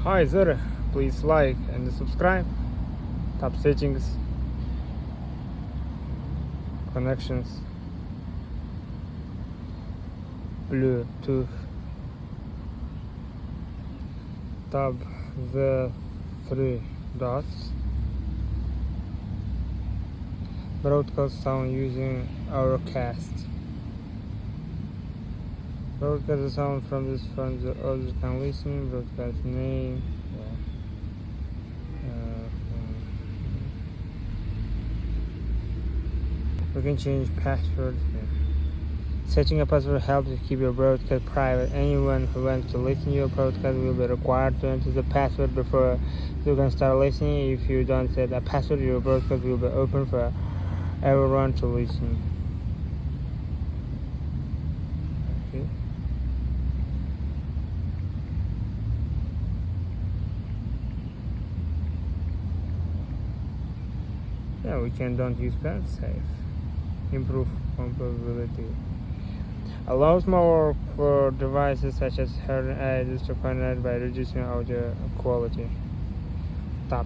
Hi sir, please like and subscribe. Top settings, connections, Bluetooth. Tap the three dots. Broadcast sound using Auracast. Broadcast the sound from this phone the others can listen. Broadcast name. We can change password. Setting a password helps to keep your broadcast private. Anyone who wants to listen to your broadcast will be required to enter the password before you can start listening. If you don't set a password, your broadcast will be open for everyone to listen. Okay. Yeah, we can don't use safe. Improve compatibility. Allows more for devices such as hearing aids to connect by reducing audio quality. Tap.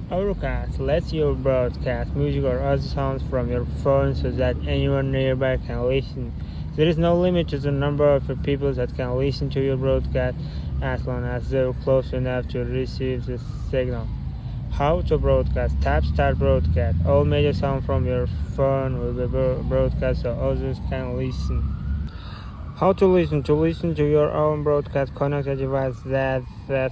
Auracast lets you broadcast music or other sounds from your phone so that anyone nearby can listen. There is no limit to the number of people that can listen to your broadcast as long as they're close enough to receive the signal. How to broadcast? Tap Start Broadcast. All major sound from your phone will be broadcast so others can listen. How to listen? To listen to your own broadcast, connect a device that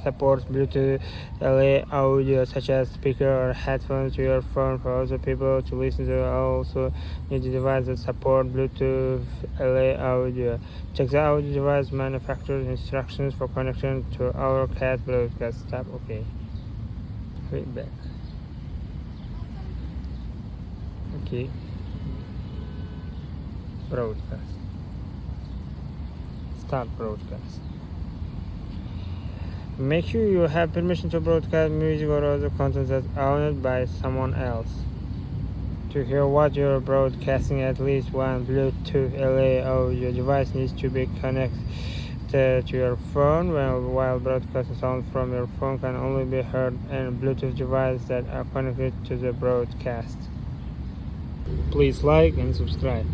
supports Bluetooth LA audio, such as speaker or headphones, to your phone. For other people to listen to, also need a device that supports Bluetooth LA audio. Check the audio device manufacturer's instructions for connection to Auracast broadcast. Tap OK. Feedback. Okay. Broadcast. Start broadcast. Make sure you have permission to broadcast music or other content that's owned by someone else. To hear what you're broadcasting, at least one Bluetooth LA audio device needs to be connected to your phone. While broadcasting sound from your phone can only be heard in Bluetooth devices that are connected to the broadcast. Please like and subscribe.